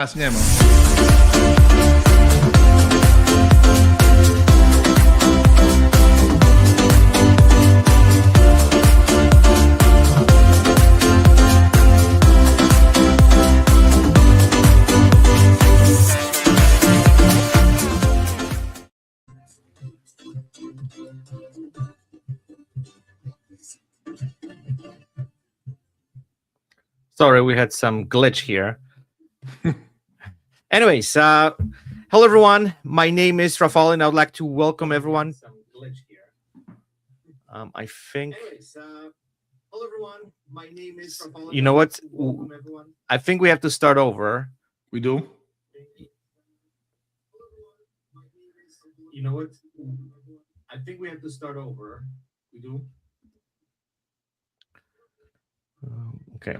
Nie ma. Sorry, we had some glitch here. Anyways, hello everyone. My name is Rafael, and I would like to welcome everyone. I think. Hello everyone. My name is Rafael. You know what? I think we have to start over. We do? You know what? I think we have to start over. We do. Okay.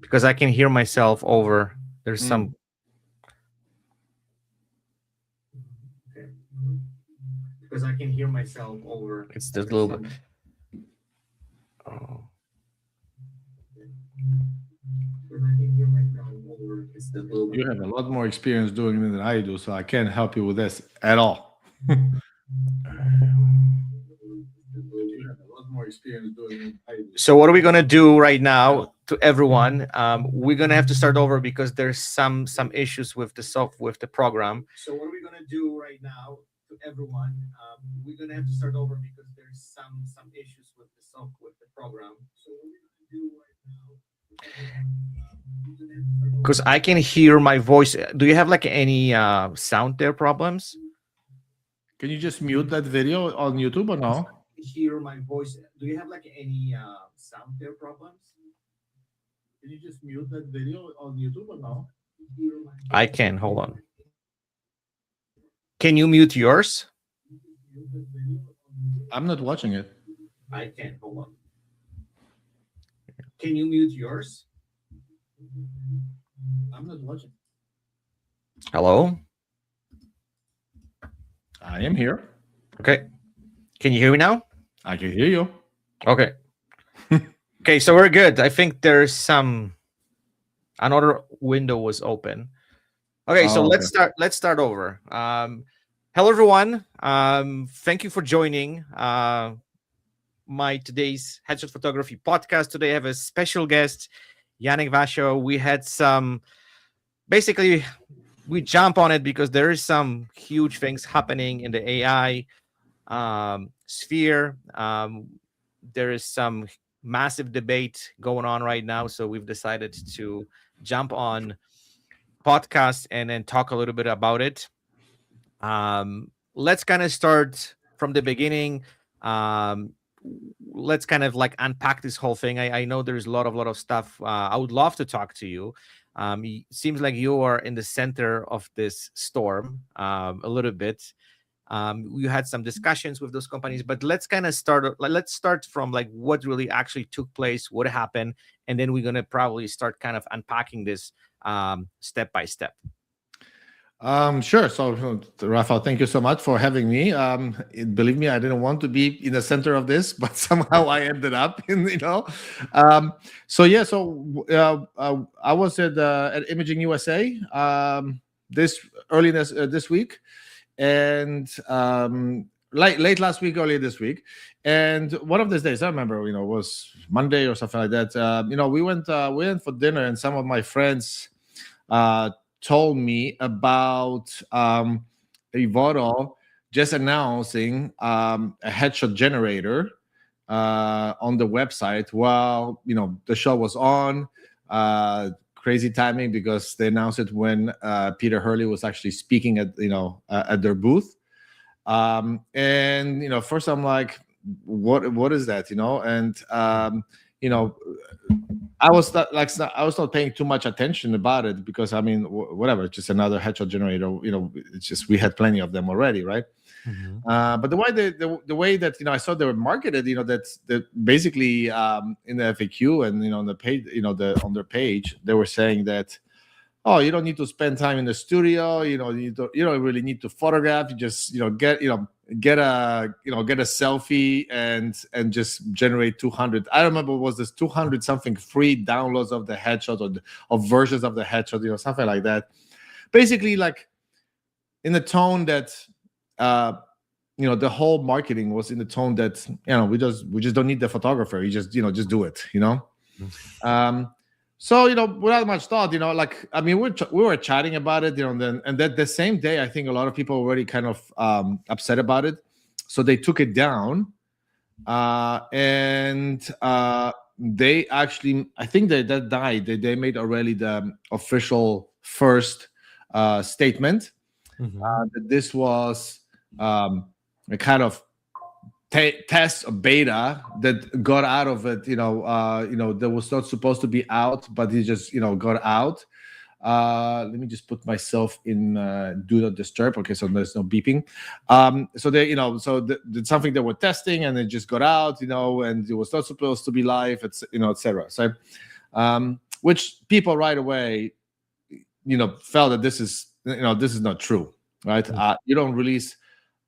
Because I can hear myself over. There's some. Okay. Because I can hear myself over. It's just a little bit. Oh. You have a lot more experience doing it than I do, so I can't help you with this at all. So what are we gonna do right now to everyone? We're gonna have to start over because there's some issues with the program. So what are we gonna do right now to everyone? We're gonna have to start over because there's some issues with the program. So what are we gonna do right now? Because I can hear my voice. Do you have like any sound there problems? Can you just mute that video on YouTube or no? Hear my voice. Do you have like any sound there problems? Can you just mute that video on YouTube or no? I can. Hold on. Can you mute yours? I'm not watching it. I can. Hold on. Can you mute yours? I'm not watching. Hello? I am here. Okay. Can you hear me now? I can hear you. Okay. Okay, so we're good. I think there's another window was open. Okay, so okay. Let's start over. Hello everyone. Thank you for joining my today's Headshot Photography podcast. Today I have a special guest, Yaneck Wasio. We had basically we jump on it because there is some huge things happening in the AI sphere. There is some massive debate going on right now, so we've decided to jump on podcast and then talk a little bit about it. Let's kind of start from the beginning. Let's kind of like unpack this whole thing. I know there's a lot of stuff. I would love to talk to you. It seems like you are in the center of this storm a little bit. We had some discussions with those companies, but let's kind of start. Let's start from like what really actually took place, what happened, and then we're gonna probably start kind of unpacking this step by step. Sure. So, Rafael, thank you so much for having me. Believe me, I didn't want to be in the center of this, but somehow I ended up in, I was at Imaging USA this week, and late last week, early this week, and one of these days, I remember, it was Monday or something like that. We went for dinner, and some of my friends told me about Evoto just announcing a headshot generator on the website while the show was on. Crazy timing because they announced it when Peter Hurley was actually speaking at their booth. First I'm like, what is that? I was not paying too much attention about it because whatever, it's just another headshot generator. It's just we had plenty of them already, right? Mm-hmm. But the way that I saw they were marketed, that basically in the FAQ and on the page, on their page, they were saying that, oh, you don't need to spend time in the studio. You don't really need to photograph. You just get get a selfie and just generate 200. I remember was this 200 something free downloads of the headshot of versions of the headshot, something like that. Basically, like in the tone that the whole marketing was in the tone that we just don't need the photographer. You just just do it. So without much thought, like we were chatting about it, and then the same day, I think a lot of people were already kind of upset about it, so they took it down, and they actually, I think that died. They made already the official first statement that this was a kind of test or beta that got out of it, that was not supposed to be out, but it just got out. Let me just put myself in do not disturb. Okay, so there's no beeping. So they it's something that we're testing, and it just got out, and it was not supposed to be live, etc. So which people right away felt that this is not true, right? You don't release,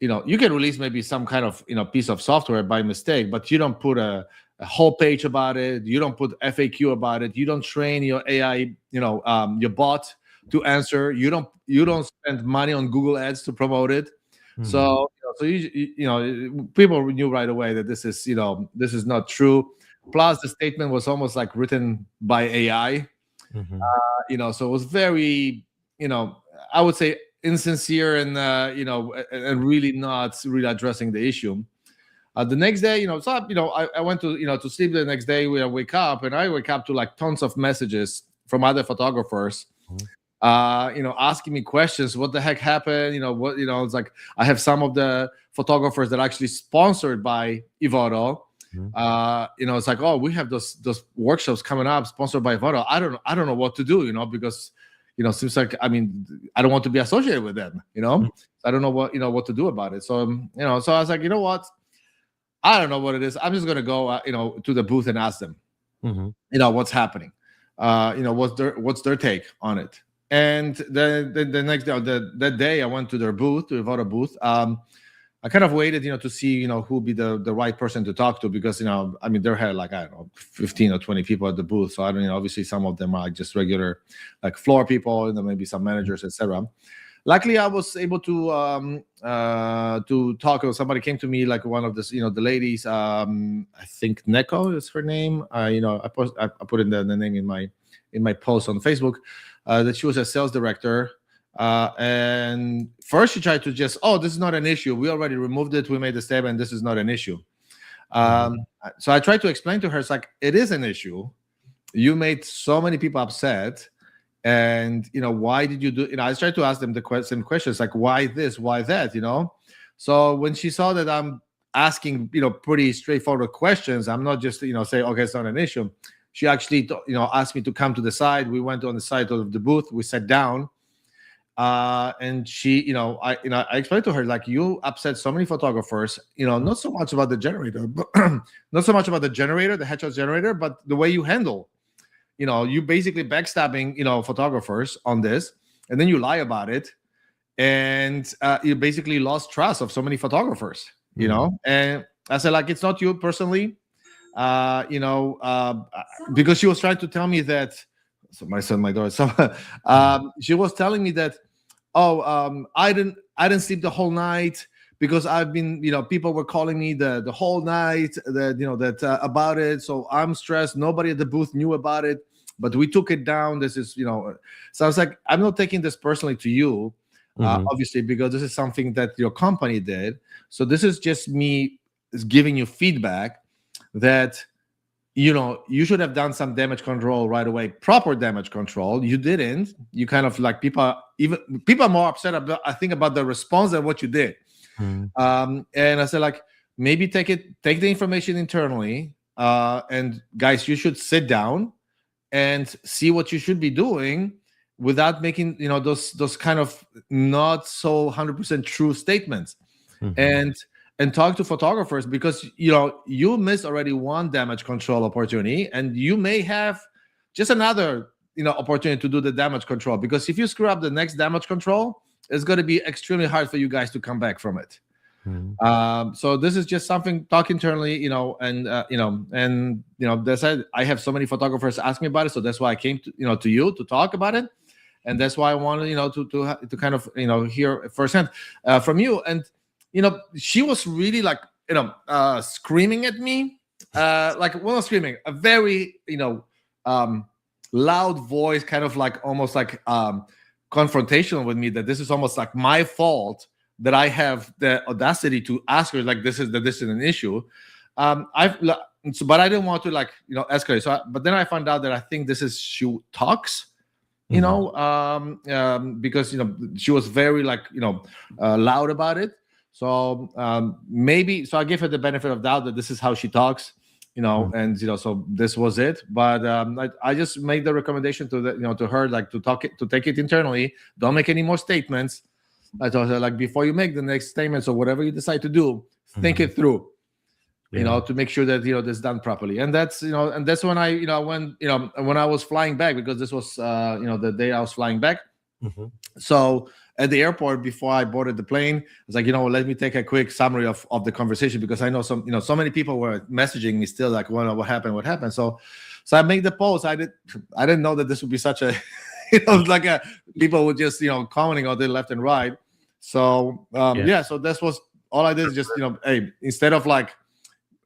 you can release maybe some kind of piece of software by mistake, but you don't put a whole page about it. You don't put FAQ about it. You don't train your AI, your bot to answer. You don't spend money on Google Ads to promote it. So people knew right away that this is not true. Plus, the statement was almost like written by AI. So it was very, I would say, insincere and and really not really addressing the issue. The next day, I went to sleep the next day. I wake up to like tons of messages from other photographers, asking me questions. What the heck happened? It's like I have some of the photographers that are actually sponsored by Evoto. It's like, oh, we have those workshops coming up sponsored by Evoto. I don't know what to do, because seems like, I don't want to be associated with them, I don't know what to do about it. So, so I was like, what? I don't know what it is. I'm just going to go, to the booth and ask them, what's happening, what's their take on it. And the next day, that day I went to their booth, to Evoto booth. I kind of waited, to see, who would be the right person to talk to, because, there had like, I don't know, 15 or 20 people at the booth. So I don't know, obviously some of them are like just regular, like floor people, and then maybe some managers, etc. Luckily, I was able to talk. Somebody came to me, like one of the, the ladies, I think Neko is her name. I put in the name in my post on Facebook, that she was a sales director. And first she tried to just, this is not an issue. We already removed it. We made the statement. This is not an issue. So I tried to explain to her, it's like, it is an issue. You made so many people upset. And, why did you do, I tried to ask them the same questions, like, why this, why that, So when she saw that I'm asking, pretty straightforward questions, I'm not just, say, okay, it's not an issue. She actually, asked me to come to the side. We went on the side of the booth. We sat down. And she, I explained to her, like, you upset so many photographers, not so much about the generator, but not so much about the generator, the headshot generator, but the way you handle, you basically backstabbing, photographers on this, and then you lie about it. And you basically lost trust of so many photographers, and I said, like, it's not you personally, because she was trying to tell me that, so my son, my daughter. So she was telling me that, I didn't sleep the whole night because I've been, people were calling me the whole night that about it. So I'm stressed. Nobody at the booth knew about it, but we took it down. This is, so I was like, I'm not taking this personally to you, obviously, because this is something that your company did. So this is just me giving you feedback that, you should have done some damage control right away, proper damage control. You didn't. You kind of like, people are more upset about, I think, about the response than what you did. And I said, like, maybe take the information internally, and guys, you should sit down and see what you should be doing without making, those kind of not so 100% true statements. And talk to photographers, because you missed already one damage control opportunity, and you may have just another opportunity to do the damage control, because if you screw up the next damage control, it's going to be extremely hard for you guys to come back from it. Mhm. So this is just something talk internally, they said I have so many photographers ask me about it, so that's why I came to you to talk about it, and that's why I wanted to kind of hear firsthand from you. And she was really like screaming at me, like, well, not screaming, a very um, loud voice, kind of like almost like confrontational with me, that this is almost like my fault that I have the audacity to ask her, like, this is an issue. I've so, but I didn't want to like escalate. So, but then I found out that I think this is she talks, Mhm. because she was very like loud about it. So maybe, so I give her the benefit of doubt that this is how she talks, Mhm. and so this was it. But I just make the recommendation to to her, like, to take it internally. Don't make any more statements. I told her, like, before you make the next statements or whatever you decide to do, think Mhm. it through, Yeah. to make sure that this is done properly. And that's when I when I was flying back, because this was the day I was flying back. Mhm. So at the airport, before I boarded the plane, I was like, let me take a quick summary of the conversation, because I know so many people were messaging me still, like, well, what happened. So I made the post. I didn't know that this would be such a like a people would just commenting on it left and right. So Yeah. yeah, so this was all I did, is just hey, instead of like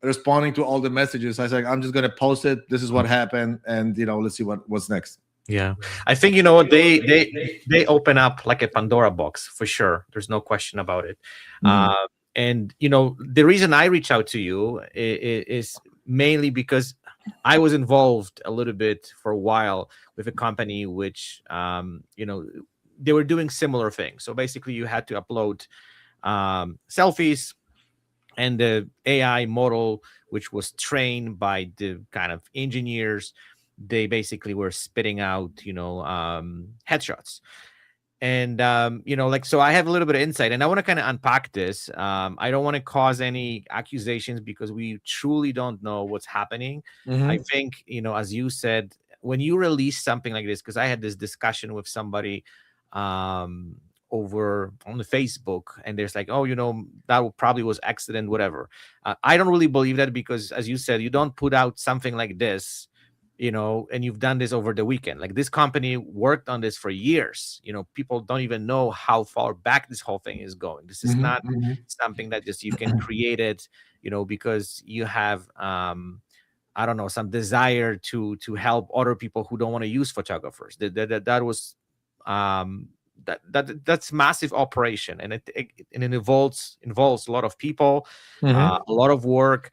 responding to all the messages, I said, I'm just gonna post it. This is what happened, and let's see what's next. Yeah, I think you know what they open up like a Pandora box for sure. There's no question about it. Mhm. And the reason I reach out to you is mainly because I was involved a little bit for a while with a company which they were doing similar things. So basically, you had to upload selfies, and the AI model, which was trained by the kind of engineers, they basically were spitting out, headshots. And like, so I have a little bit of insight, and I want to kind of unpack this. I don't want to cause any accusations because we truly don't know what's happening. I Mhm. think, as you said, when you release something like this, because I had this discussion with somebody um over on the Facebook, and there's like, oh, probably was accident, whatever. I don't really believe that, because as you said, you don't put out something like this, and you've done this over the weekend. Like, this company worked on this for years. People don't even know how far back this whole thing is going. This is Mhm. not Mhm. something that just you can create it, because you have I don't know, some desire to help other people who don't want to use photographers. That was that's massive operation, and it involves a lot of people, Mhm. a lot of work.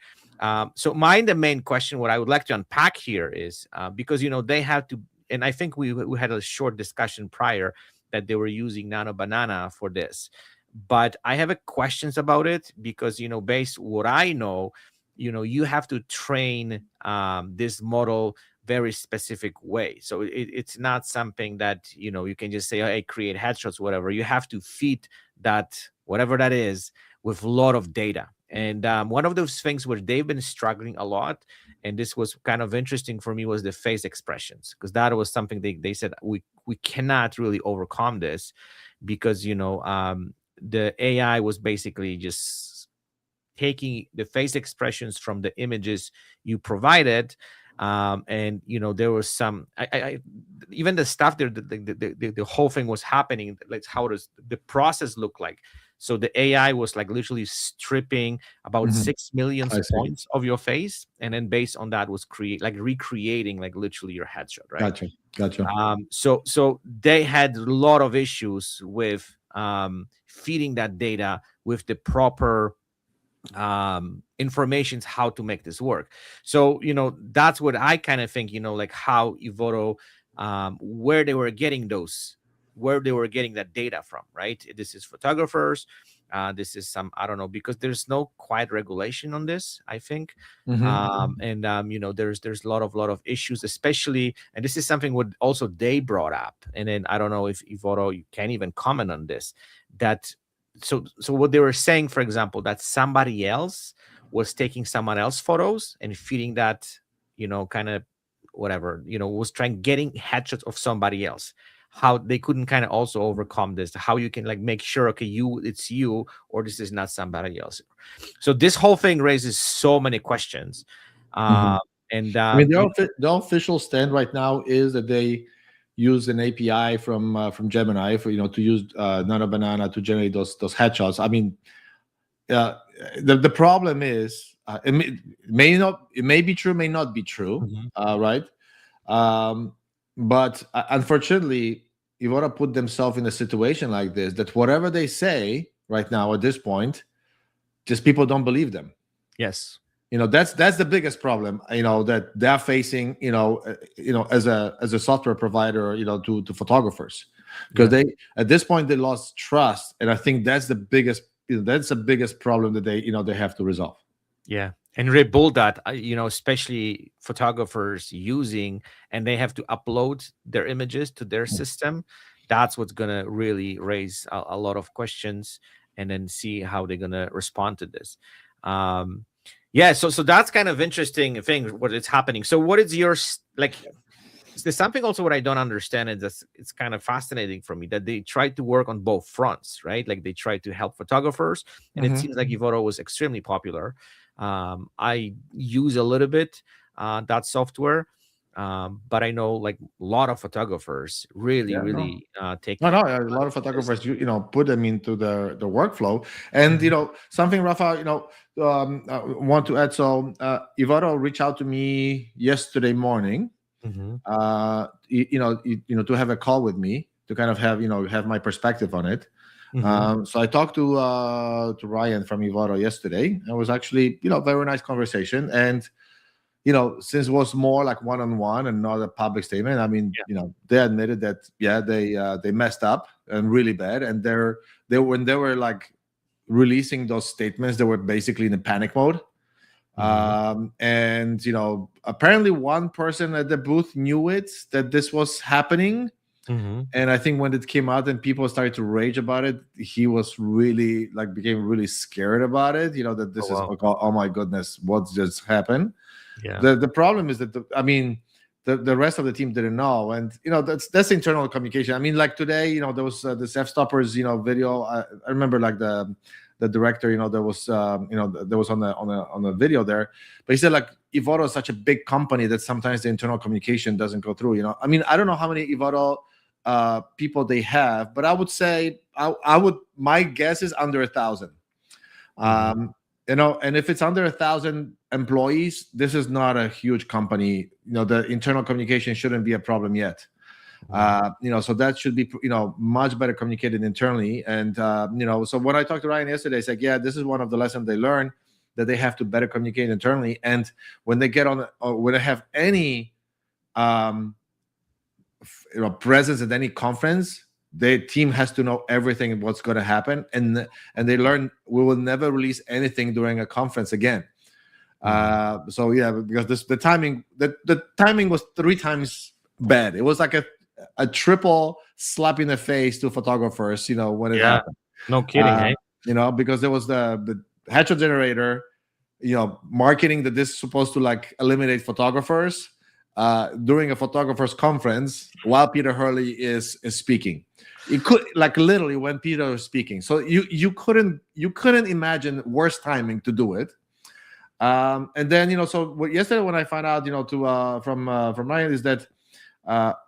So the main question, what I would like to unpack here is, because they have to, and I think we had a short discussion prior that they were using Nano Banana for this, but I have a questions about it, because based what I know, you have to train this model very specific way. So it's not something that you can just say, oh, hey, create headshots, whatever. You have to feed that, whatever that is, with a lot of data. And one of those things where they've been struggling a lot, and this was kind of interesting for me, was the face expressions, because that was something they said we cannot really overcome this, because the AI was basically just taking the face expressions from the images you provided. And there was some even the stuff there, the whole thing was happening, like, how does the process look like? So the AI was like literally stripping about Mhm. 6 million I see. points of your face, and then based on that was recreating like literally your headshot, right? Gotcha. Gotcha. So they had a lot of issues with feeding that data with the proper informations how to make this work. So that's what I kind of think, like how Evoto, where they were getting that data from, right? This is photographers, this is some, I don't know, because there's no quite regulation on this, I think. Mhm. And there's a lot of issues, especially, and this is something what also they brought up, and then I don't know if Evoto, you can even comment on this, that so what they were saying, for example, that somebody else was taking someone else photos and feeding that, kind of whatever, was trying getting headshots of somebody else. how they couldn't kind of also overcome this, how you can like make sure, okay, it's you, or this is not somebody else. So this whole thing raises so many questions. Mhm. uh and I mean, the official stand right now is that they use an API from Gemini for to use Nano Banana to generate those headshots. I mean, uh, the problem is it may be true, may not be true, Mhm. right? Um, but unfortunately, Evoto put themselves in a situation like this that whatever they say right now at this point, just people don't believe them. Yes. That's the biggest problem that they're facing as a software provider to photographers, because Yeah. they at this point they lost trust, and I think that's the biggest problem that they have to resolve. Yeah. And rebuild that, especially photographers using, and they have to upload their images to their system. That's what's going to really raise a lot of questions, and then see how they're going to respond to this. Um, yeah. So that's kind of interesting thing, what is happening. So what is your, like, there's something also what I don't understand is that it's kind of fascinating for me that they try to work on both fronts, right? Like they try to help photographers, and it Mhm. seems like Evoto was extremely popular. I use a little bit that software, but I know like a lot of photographers really, Yeah, no. really take No, no, a lot of this. photographers, put them into the workflow, and Mhm, something, Rafa, want to add. So, Ivaro reached out to me yesterday morning, mhm, to have a call with me to kind of have my perspective on it. mhm. So I talked to Ryan from Ivaro yesterday. It was actually very nice conversation, and since it was more like one-on-one and not a public statement, I mean, Yeah. they admitted that, yeah, they messed up and really bad, and when they were like releasing those statements, they were basically in a panic mode. Mhm, And apparently one person at the booth knew it, that this was happening, mhm. and I think when it came out and people started to rage about it, he was really like became really scared about it. That Oh this is, wow. oh my goodness, what just happened. Yeah. The problem is that I mean, the rest of the team didn't know, and that's internal communication. I mean, like today, there was this F stoppers video. I remember like the director, there was there was on the video there, but he said like Evoto is such a big company that sometimes the internal communication doesn't go through. I mean, I don't know how many Evoto people they have, but I would say I would, my guess is under 1,000. Mhm, And if it's under 1,000 employees, this is not a huge company. The internal communication shouldn't be a problem yet. mhm. So that should be much better communicated internally. And so when I talked to Ryan yesterday, I said, yeah, this is one of the lessons they learned, that they have to better communicate internally. And when they get on, or when they have any um, presence at any conference, their team has to know everything what's going to happen, and they learn we will never release anything during a conference again. Mhm. So yeah, because the timing was 3 times bad. It was like a triple slap in the face to photographers, when it Yeah. happened. No kidding, uh, hey? because there was the headshot generator, marketing that this is supposed to like eliminate photographers during a photographers conference while Peter Hurley is speaking. It could, like, literally when Peter was speaking. So you couldn't imagine worse timing to do it. And then so yesterday when I found out from Ryan is that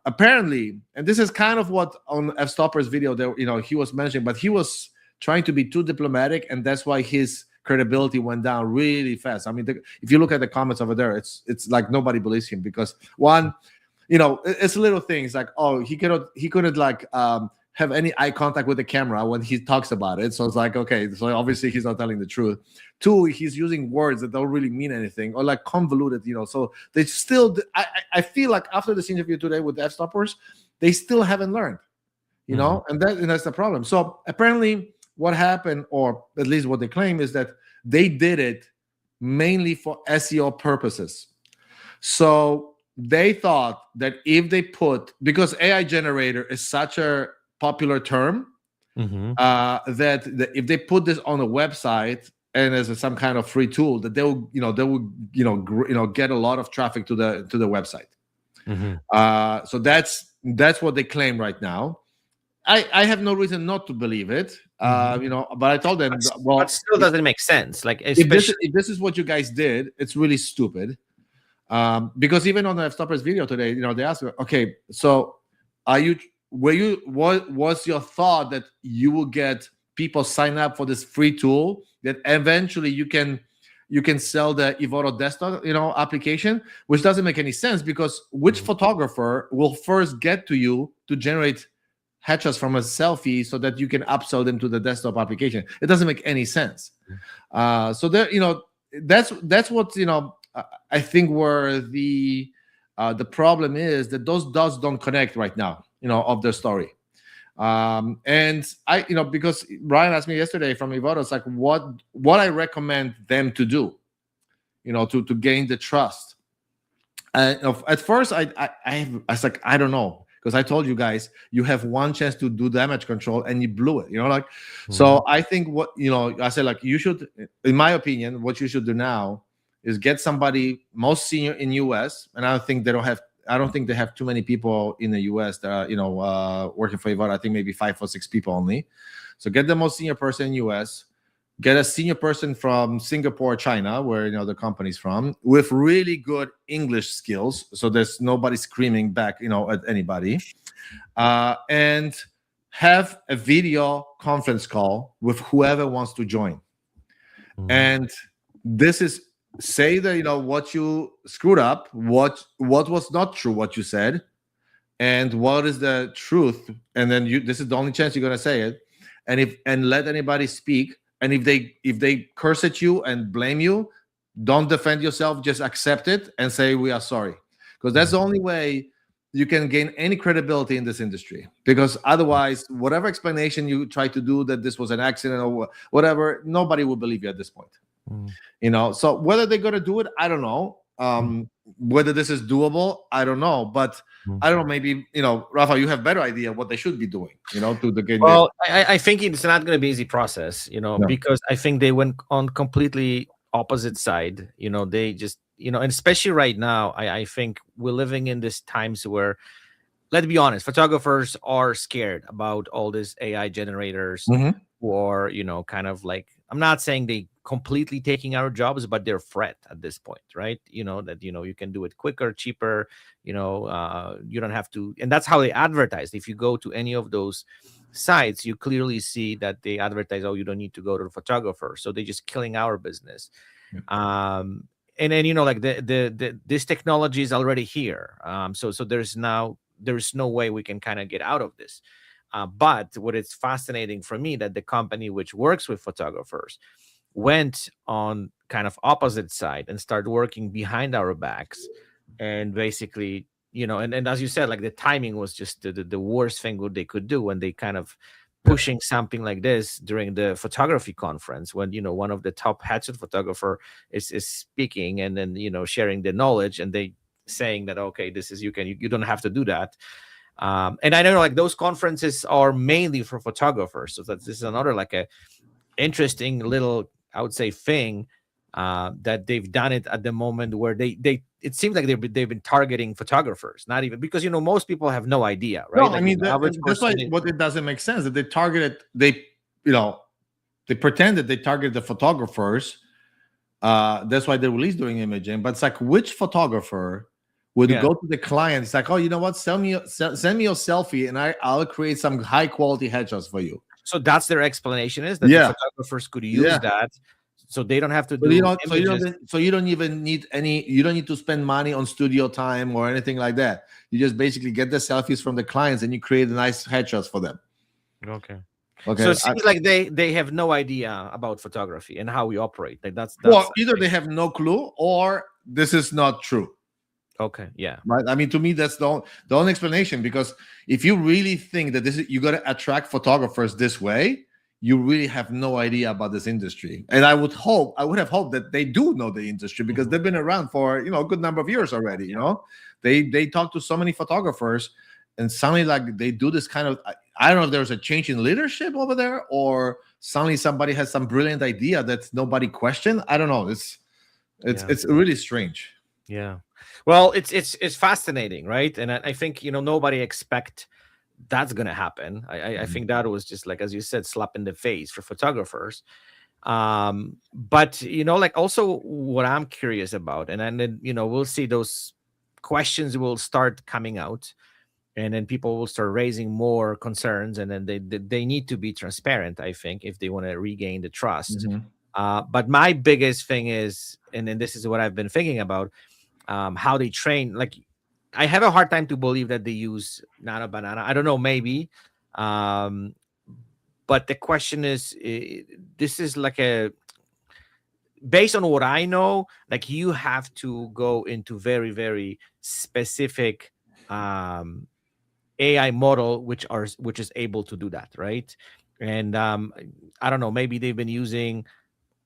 apparently, and this is kind of what on F Stopper's video there he was mentioning, but he was trying to be too diplomatic, and that's why his credibility went down really fast. I mean, if you look at the comments over there, it's like nobody believes him, because one, it's little things like, oh, he couldn't like have any eye contact with the camera when he talks about it. So it's like, okay, so obviously he's not telling the truth. Two, he's using words that don't really mean anything, or like convoluted, so they still, I feel like after this interview today with the F stoppers, they still haven't learned, Mhm, and that's the problem. So apparently what happened, or at least what they claim, is that they did it mainly for SEO purposes. So they thought that if they because AI generator is such a popular term, mhm. that if they put this on a website and as some kind of free tool, that they will get a lot of traffic to the website. Mm-hmm. So that's what they claim right now. I have no reason not to believe it. But I told them, But well, still doesn't make sense. Like, if this especially. if this is what you guys did, it's really stupid. Because even on the Stoppers video today, they asked, okay, so what was your thought that you will get people sign up for this free tool that eventually you can sell the Evoto desktop, application, which doesn't make any sense, because which photographer will first get to you to generate headshots from a selfie so that you can upsell them to the desktop application? It doesn't make any sense. So there, that's what I think where the problem is, that those dots don't connect right now, of the story. And I, because Brian asked me yesterday from Evoto, it's like what I recommend them to do, to gain the trust. At first, I was like, I don't know, because I told you guys, you have one chance to do damage control and you blew it, So I think what, I said, like, you should, in my opinion, what you should do now is get somebody most senior in US, and I don't think they have too many people in the US that are, working for Evoto. I think maybe 5 or 6 people only. So get the most senior person in US, get a senior person from Singapore, China, where the company's from, with really good English skills, so there's nobody screaming back, at anybody, and have a video conference call with whoever wants to join. And this is, say that what you screwed up, what was not true, what you said, and what is the truth, and then this is the only chance you're going to say it, and let anybody speak. And if they curse at you and blame you, don't defend yourself, just accept it and say, we are sorry, because that's the only way you can gain any credibility in this industry. Because otherwise, whatever explanation you try to do, that this was an accident or whatever, nobody will believe you at this point. So whether they're going to do it, I don't know. Whether this is doable, I don't know. But I don't know, maybe, Rafa, you have better idea what they should be doing, to the game. Well, I think it's not going to be easy process, No. because I think they went on completely opposite side. They just, and especially right now, I think we're living in these times where, let's be honest, photographers are scared about all these AI generators, who are, kind of like, I'm not saying they completely taking our jobs, but they're a threat at this point, right? That you can do it quicker, cheaper, you don't have to. And that's how they advertise. If you go to any of those sites, you clearly see that they advertise, oh, you don't need to go to the photographer. So they're just killing our business. And then like this technology is already here. So there's no way we can kind of get out of this. But what is fascinating for me, that the company which works with photographers went on kind of opposite side and started working behind our backs, and basically, and as you said, like, the timing was just the worst thing what they could do, when they kind of pushing something like this during the photography conference, when one of the top headset photographer is speaking, and then sharing the knowledge, and they saying that, okay, this is, you don't have to do that. And I know, like, those conferences are mainly for photographers, so that this is another, like, a interesting little, I would say, thing, that they've done it at the moment where they it seems like they've been targeting photographers, not even, because most people have no idea, right? No, like, I mean, that's why what it doesn't make sense, that they targeted, they pretend that they target the photographers. That's why they release during imaging, but it's like, which photographer would go to the client? It's like, oh, you know what? Send me your selfie, and I'll create some high quality headshots for you. So that's their explanation, is that the photographers could use that, so they don't have to do. So you don't even need you don't need to spend money on studio time or anything like that. You just basically get the selfies from the clients, and you create nice headshots for them. Okay. So it seems like they have no idea about photography and how we operate. Like, that's well, either they have no clue, or this is not true. Okay, yeah. Right. I mean, to me, that's the only explanation, because if you really think that you got to attract photographers this way, you really have no idea about this industry. And I would have hoped that they do know the industry, because they've been around for, a good number of years already. They talk to so many photographers, and suddenly, like, they do this kind of, I don't know if there's a change in leadership over there, or suddenly somebody has some brilliant idea that nobody questioned. I don't know. It's really strange. Yeah. Well, it's fascinating, right? And I think nobody expect that's gonna happen. I Mhm. think that was just like, as you said, slap in the face for photographers. But like, also what I'm curious about, and then we'll see those questions will start coming out, and then people will start raising more concerns, and then they need to be transparent, I think, if they want to regain the trust. Mhm. But my biggest thing is, and then this is what I've been thinking about, how they train. Like, I have a hard time to believe that they use nano banana. I don't know, maybe. um but the question is, this is like a, based on what I know, like, you have to go into very, very specific um AI model, which is able to do that, right? And I don't know, maybe they've been using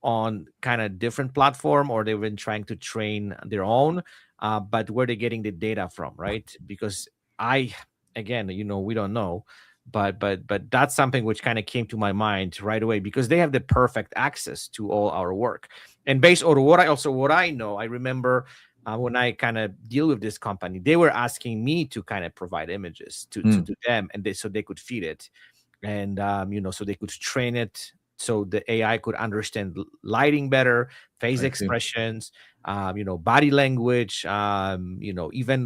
on kind of different platform, or they've been trying to train their own, but where they're getting the data from, right? Because I, again, we don't know, but that's something which kind of came to my mind right away, because they have the perfect access to all our work. And based on what I know, I remember, when I kind of deal with this company, they were asking me to kind of provide images to Mm. them, and so they could feed it, and so they could train it, so the AI could understand lighting better, face I see. expressions, body language. Even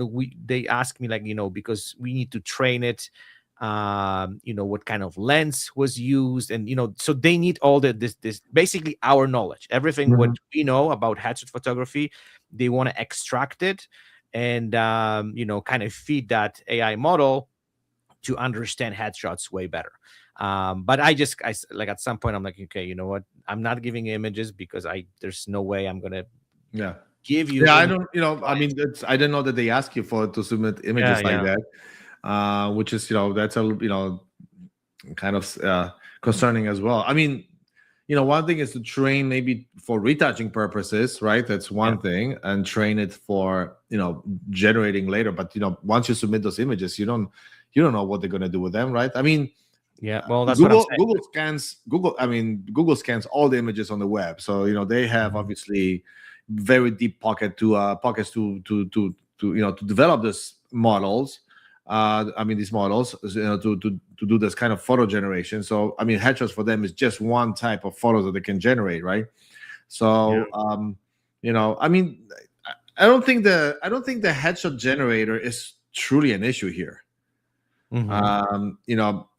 they ask me, like, because we need to train it, what kind of lens was used, and so they need all this basically our knowledge, everything what Mhm. we know about headshot photography. They want to extract it, and kind of feed that AI model to understand headshots way better. But like, at some point I'm like, okay, you know what? I'm not giving images, because there's no way I'm gonna Yeah. give you Yeah, I images. don't, I mean, I didn't know that they ask you for to submit Yeah, images like yeah. that, which is, that's a, kind of concerning as well. I mean, one thing is to train maybe for retouching purposes, right? That's Yeah, one thing, and train it for, generating later. But once you submit those images, you don't know what they're going to do with them, right? I mean, yeah. Well, that's what I'm Google saying. Google scans Google. I mean, Google scans all the images on the web, so they have Mhm. obviously very deep pockets to develop these models. I mean, these models, to do this kind of photo generation. So I mean, headshots for them is just one type of photos that they can generate, right? Yeah. So I mean, I don't think the headshot generator is truly an issue here, Hmm.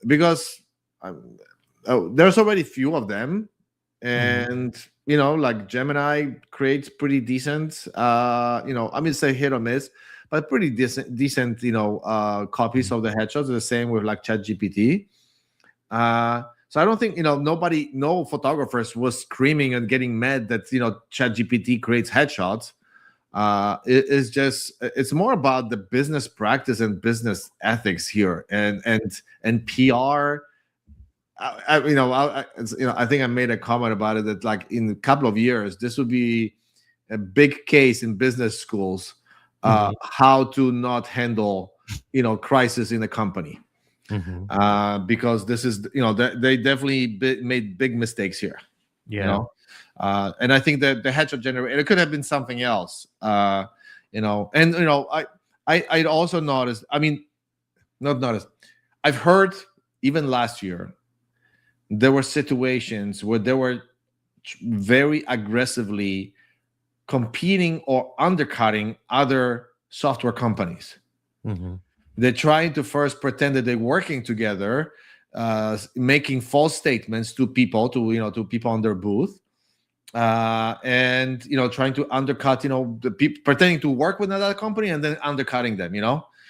because um, there's already few of them, Hmm. and like Gemini creates pretty decent, I mean, say hit or miss, but pretty decent, copies of the headshots. The same with like ChatGPT. So I don't think, no photographers was screaming and getting mad that ChatGPT creates headshots. It's more about the business practice and business ethics here, and PR. I think I made a comment about it, that like in a couple of years this would be a big case in business schools, Hmm. how to not handle crisis in a company, Hmm. because this is, they definitely made big mistakes here, you Yeah. know and I think that the headshot generator, it could have been something else, and I also noticed, I mean, not noticed, I've heard even last year there were situations where they were very aggressively competing or undercutting other software companies. Hmm. They're trying to first pretend that they're working together, making false statements to people, to people on their booth, and trying to undercut, the people, pretending to work with another company and then undercutting them.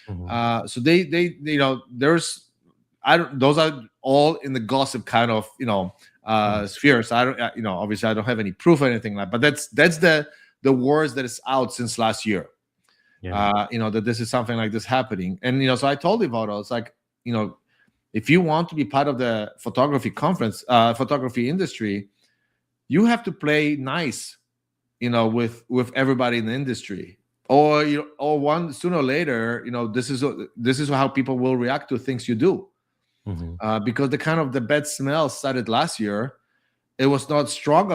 Hmm. So they there's, I don't, those are all in the gossip kind of sphere. So I don't, obviously I don't have any proof or anything like, but that's the words that is out since last year. Yeah. That this is something like this happening, and so I told Evoto, it's like, if you want to be part of the photography industry, you have to play nice, with everybody in the industry, or or one sooner or later, this is how people will react to things you do, Hmm. because the kind of the bad smell started last year. It was not strong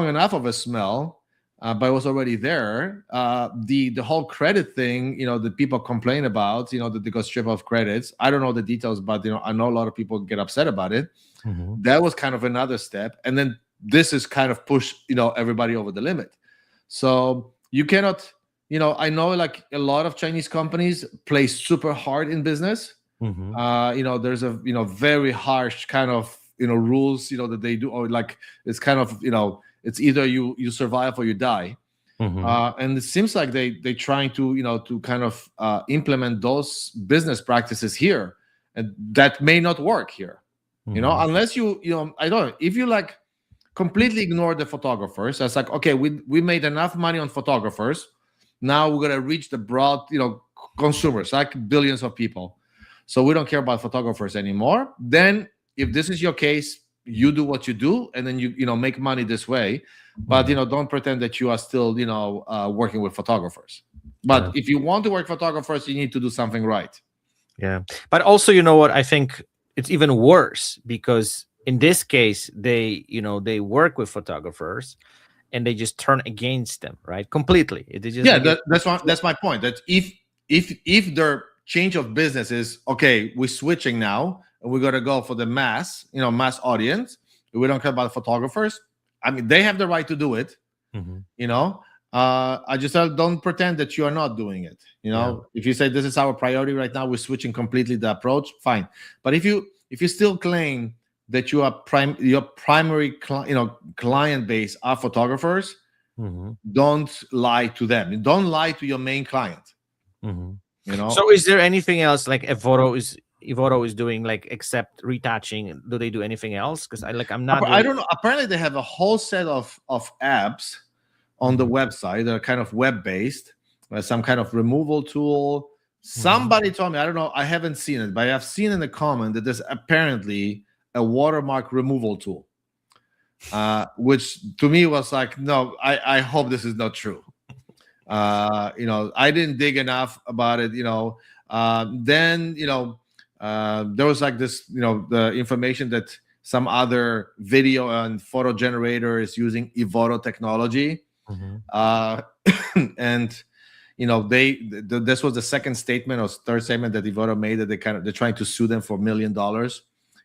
enough of a smell, but it was already there. The whole credit thing, that people complain about, that they got stripped of credits. I don't know the details, but I know a lot of people get upset about it. That was kind of another step, and then this is kind of push everybody over the limit. So you cannot, I know like a lot of Chinese companies play super hard in business. There's a very harsh kind of rules that they do, or like it's kind of it's either you survive or you die. And it seems like they trying to to kind of implement those business practices here, and that may not work here. Unless I don't know, if you like completely ignore the photographers. So it's like, okay, we made enough money on photographers, now we're going to reach the broad consumers, like billions of people, so we don't care about photographers anymore. Then if this is your case, you do what you do, and then you make money this way. But don't pretend that you are still working with photographers. But if you want to work photographers, you need to do something right. Yeah, but also, you know what, I think it's even worse, because in this case they work with photographers and they just turn against them, right? Completely. That's my point. That if their change of business is, okay, we're switching now and we're gonna go for the mass audience, we don't care about photographers. I mean, they have the right to do it. I just don't pretend that you are not doing it. If you say this is our priority right now, we're switching completely the approach, fine. But if you still claim that your primary client base are photographers, don't lie to them. Don't lie to your main client. So is there anything else like Evoto is doing, like, except retouching? Do they do anything else? Because I'm not I don't know. Apparently they have a whole set of apps on the website that are kind of web-based, some kind of removal tool. Somebody told me, I don't know, I haven't seen it, but I have seen in the comment that there's apparently a watermark removal tool, which to me was like, no, I hope this is not true. I didn't dig enough about it. Then there was like this, the information that some other video and photo generator is using Evoto technology, and this was the second statement or third statement that Evoto made, that they're trying to sue them for $1 million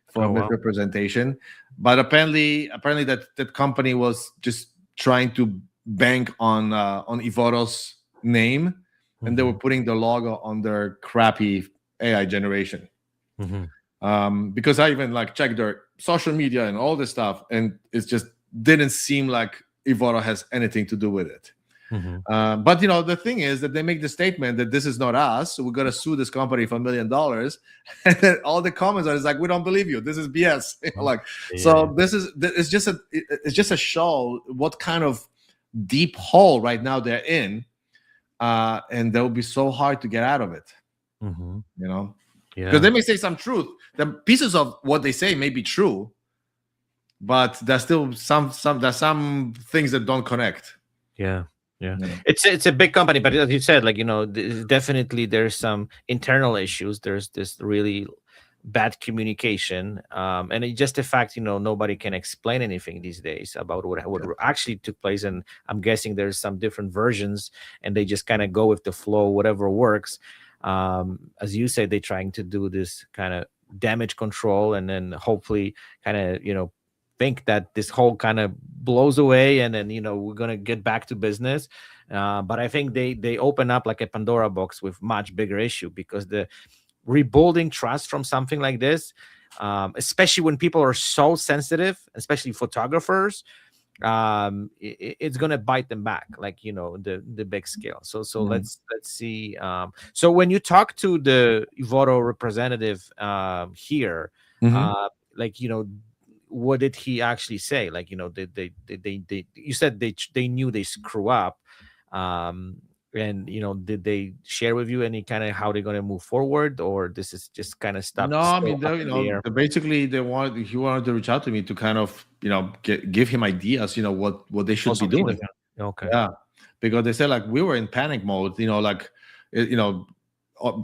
for misrepresentation. But apparently that company was just trying to bank on Evoto's name, and they were putting the logo on their crappy AI generation. Because I even checked their social media and all this stuff, and it just didn't seem like Evoto has anything to do with it. But the thing is that they make the statement that this is not us, so we're gonna sue this company for $1 million, and then all the comments are like, we don't believe you, this is BS. So it's just a show what kind of deep hole right now they're in, and they'll be so hard to get out of it. Because they may say some truth. The pieces of what they say may be true, but there's still some things that don't connect. It's a big company, but as you said, definitely there's some internal issues. There's this really bad communication, and it's just the fact nobody can explain anything these days about what actually took place. And I'm guessing there's some different versions, and they just kind of go with the flow, whatever works. As you said, they're trying to do this kind of damage control, and then hopefully kind of think that this whole kind of blows away, and then we're gonna get back to business. But I think they open up like a Pandora box with much bigger issue, because the rebuilding trust from something like this, especially when people are so sensitive, especially photographers, it's gonna bite them back, the big scale. So let's see. So when you talk to the Evoto representative here, what did he actually say? You said they knew they screw up, and did they share with you any kind of how they're going to move forward, or this is just kind of stuff? No, I mean, basically he wanted to reach out to me to kind of give him ideas, what they should be doing. Okay. Yeah, because they said we were in panic mode,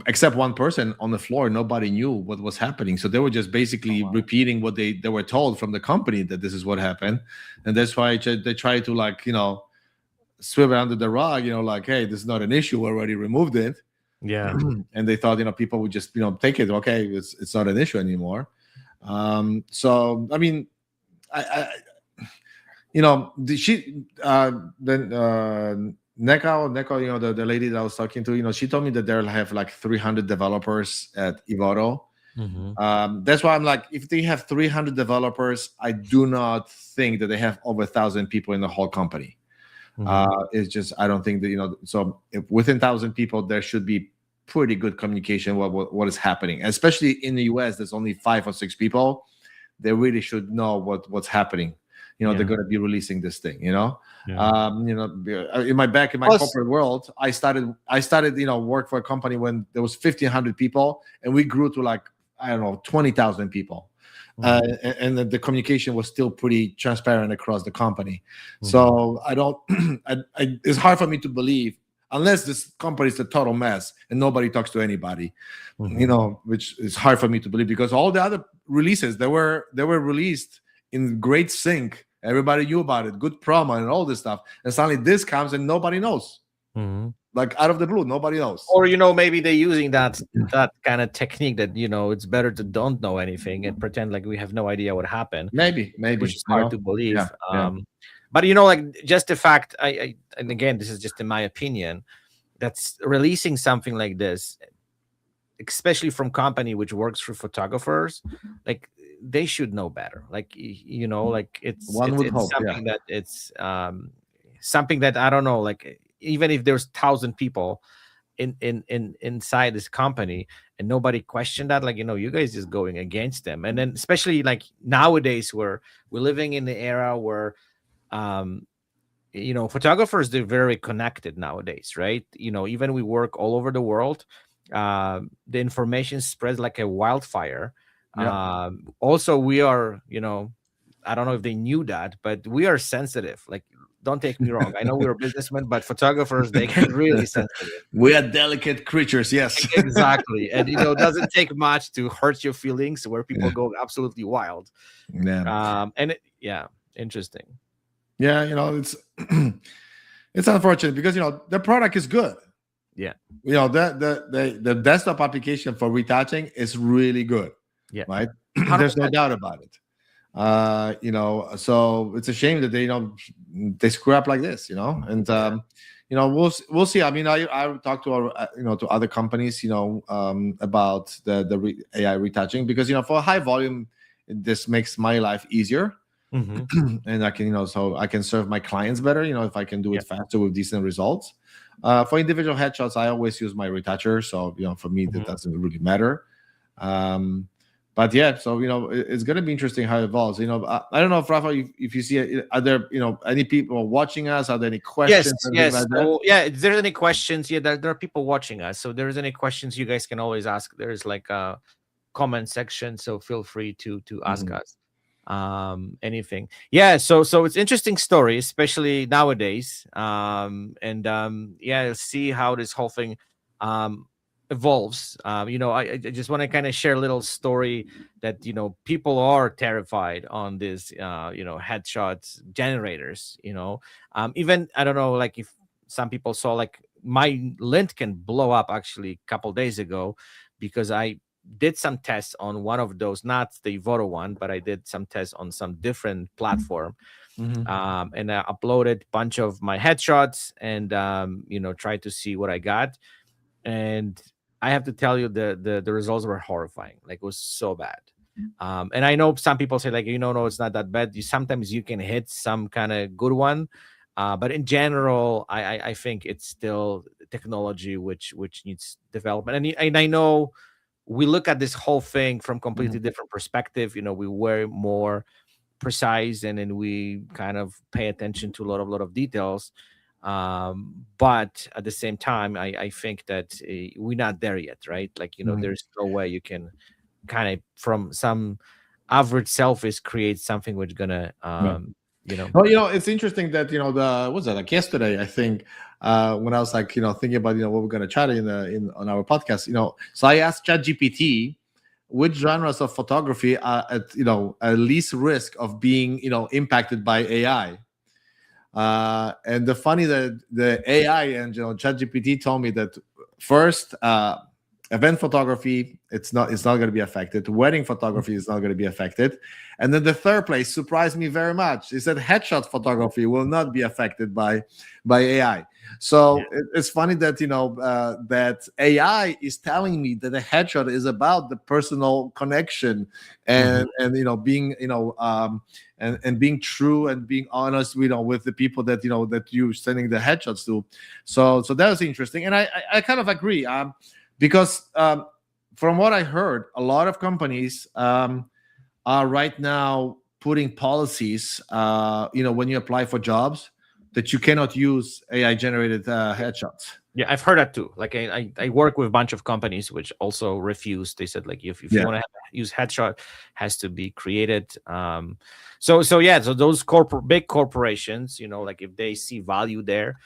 except one person on the floor, nobody knew what was happening. So they were just basically repeating what they were told from the company, that this is what happened. And that's why they try to sweep it under the rug, like, hey, this is not an issue, we already removed it. Yeah. And they thought, people would just, take it, okay, it's not an issue anymore. So I mean, I she then Neko, the lady that I was talking to, she told me that they'll have like 300 developers at Evoto. Mm-hmm. That's why I'm like, if they have 300 developers, I do not think that they have over 1,000 people in the whole company. Mm-hmm. It's just, I don't think that, so if within 1,000 people, there should be pretty good communication what is happening, especially in the US. There's only 5 or 6 people. They really should know what's happening. Yeah. They're going to be releasing this thing. Yeah. In my corporate world, I started work for a company when there was 1,500 people, and we grew to like, I don't know, 20,000 people. And the communication was still pretty transparent across the company. So I don't, it's hard for me to believe, unless this company is a total mess and nobody talks to anybody, which is hard for me to believe, because all the other releases, they were released in great sync. Everybody knew about it, good promo and all this stuff. And suddenly this comes and nobody knows. Like out of the blue, nobody knows. Or maybe they're using that kind of technique that it's better to don't know anything and pretend like we have no idea what happened. Maybe, which is hard to believe. Yeah. But like, just the fact, I and again, this is just in my opinion, that's releasing something like this, especially from company which works for photographers, like they should know better. Like like it's something that it's something that I don't know, like even if there's 1,000 people inside this company and nobody questioned that, like you guys is going against them. And then especially like nowadays, where we're living in the era where photographers, they're very connected nowadays, right? Even we work all over the world, the information spreads like a wildfire. Also we are, I don't know if they knew that, but we are sensitive. Like, don't take me wrong, I know we're businessmen, but photographers, they get really sensitive. We are delicate creatures, yes. Exactly. And it doesn't take much to hurt your feelings, where people go absolutely wild. And interesting. Yeah, it's it's unfortunate, because the product is good. Yeah. The desktop application for retouching is really good. Yeah. Right. There's no doubt about it. So it's a shame that they screw up like this, and we'll see. I mean, I talked to to other companies, about the AI retouching, because for high volume, this makes my life easier. And I can, so I can serve my clients better, if I can do it faster with decent results. For individual headshots, I always use my retoucher. So, for me, that doesn't really matter. But yeah, so, it's going to be interesting how it evolves. I don't know if Rafa, if you see, are there, any people watching us? Are there any questions? Yes. If there's any questions, there are people watching us. So if there's any questions, you guys can always ask. There's like a comment section. So feel free to ask us anything. So it's interesting story, especially nowadays. See how this whole thing evolves. I just want to kind of share a little story that people are terrified on this headshots generators. Even I don't know, like if some people saw, like my lint can blow up actually a couple days ago, because I did some tests on one of those, not the Evoto one, but I did some tests on some different platform. And I uploaded a bunch of my headshots and tried to see what I got. And I have to tell you, the results were horrifying. Like, it was so bad. And I know some people say, like, no, it's not that bad. Sometimes you can hit some kind of good one. But in general, I think it's still technology which needs development. And I know we look at this whole thing from completely different perspective. We were more precise, and then we kind of pay attention to a lot of details. But at the same time, I think that we're not there yet, right? Like, there's no way you can kind of from some average selfies create something which gonna Well, it's interesting that was that, like yesterday, I think, when I was like thinking about what we're gonna chat on our podcast, so I asked ChatGPT which genres of photography are at least risk of being impacted by AI. And the funny that the AI engine, ChatGPT, told me that first, event photography, it's not going to be affected. Wedding photography is not going to be affected. And then the third place surprised me very much. Is that headshot photography will not be affected by AI. So it's funny that that AI is telling me that a headshot is about the personal connection and being and being true and being honest with the people that that you're sending the headshots to. So that was interesting, and I kind of agree. Because from what I heard, a lot of companies are right now putting policies, when you apply for jobs, that you cannot use AI generated headshots. Yeah, I've heard that too. Like I work with a bunch of companies which also refuse. They said like if you want to use headshot, has to be created. So those big corporations, like if they see value there,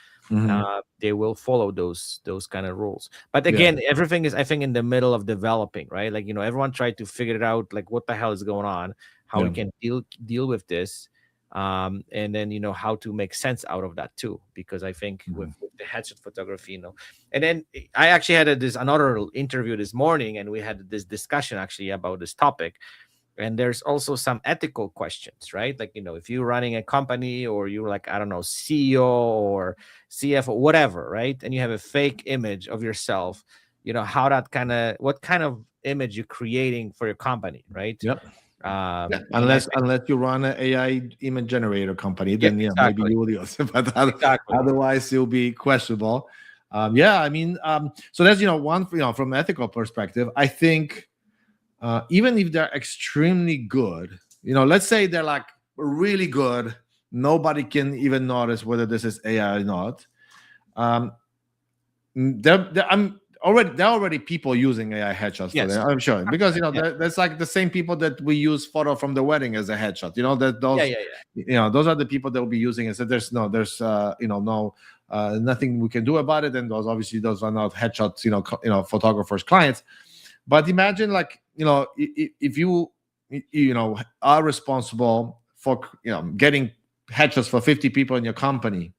they will follow those kind of rules. But again, everything is, I think, in the middle of developing, right? Like everyone tried to figure it out, like what the hell is going on, how we can deal with this, and then how to make sense out of that too. Because I think with the headshot photography, and then I actually had another interview this morning, and we had this discussion actually about this topic. And there's also some ethical questions, right? Like, if you're running a company, or you're like, I don't know, CEO or CFO, whatever, right? And you have a fake image of yourself, how what kind of image you're creating for your company, right? Yep. Unless you run an AI image generator company, then maybe you will use it. But otherwise, it'll be questionable. So that's one from an ethical perspective. I think even if they're extremely good, let's say they're like really good, nobody can even notice whether this is AI or not. There are already people using AI headshots for that, I'm sure, because that's like the same people that we use photo from the wedding as a headshot. Those are the people that will be using it. So there's nothing we can do about it. And those are not headshots, photographers' clients. But imagine, like, if you are responsible for getting headshots for 50 people in your company.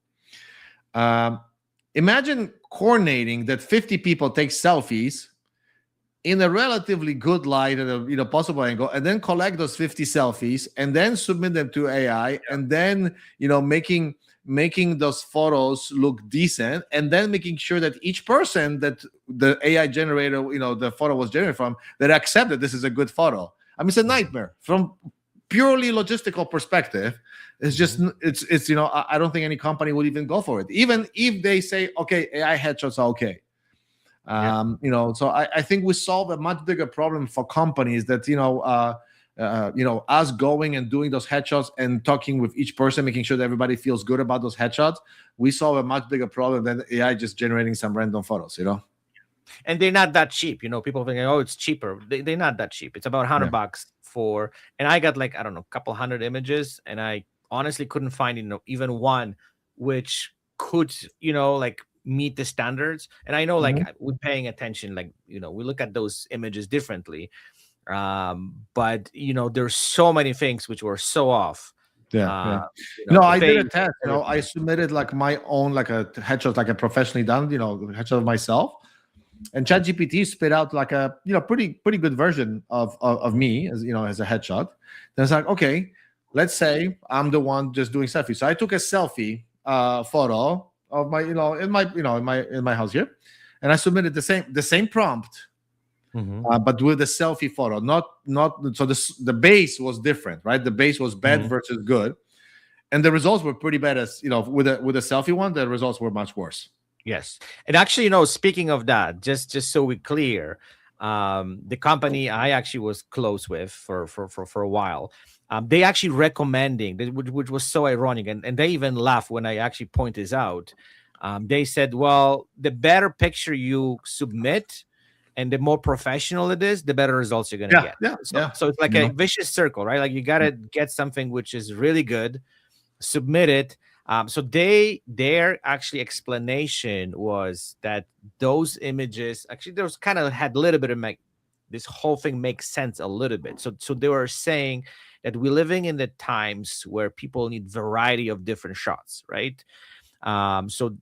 Imagine coordinating that 50 people take selfies in a relatively good light at a possible angle, and then collect those 50 selfies and then submit them to AI, and then making those photos look decent, and then making sure that each person that the AI generator, the photo was generated from, that accept that this is a good photo. I mean, it's a nightmare from purely logistical perspective. It's just, I don't think any company would even go for it, even if they say, okay, AI headshots are okay. So I think we solve a much bigger problem for companies that, us going and doing those headshots and talking with each person, making sure that everybody feels good about those headshots. We solve a much bigger problem than AI just generating some random photos, And they're not that cheap. People thinking, oh, it's cheaper. They're not that cheap. It's about $100 for, and I got like, I don't know, a couple hundred images, and I honestly couldn't find, even one which could, like meet the standards. And I know, like, we're paying attention, like, we look at those images differently. But there's so many things which were so off. I did a test. I submitted like my own, like a headshot, like a professionally done, headshot of myself, and ChatGPT spit out like a pretty good version of me as as a headshot. Then it's like, okay, let's say I'm the one just doing selfies. So I took a selfie photo of my in my house here, and I submitted the same prompt. But with a selfie photo, not so the base was different, right? The base was bad versus good, and the results were pretty bad. As with a selfie one, the results were much worse. Yes, and actually, speaking of that, just so we're clear, the company I actually was close with for a while, they actually recommending, which was so ironic, and they even laugh when I actually point this out. They said, well, the better picture you submit, and the more professional it is, the better results you're going to get. So it's like a vicious circle, right? Like you got to get something which is really good, submit it. So their actually explanation was that those images, actually, those kind of had a little bit of this whole thing makes sense a little bit. So they were saying that we're living in the times where people need variety of different shots, right? So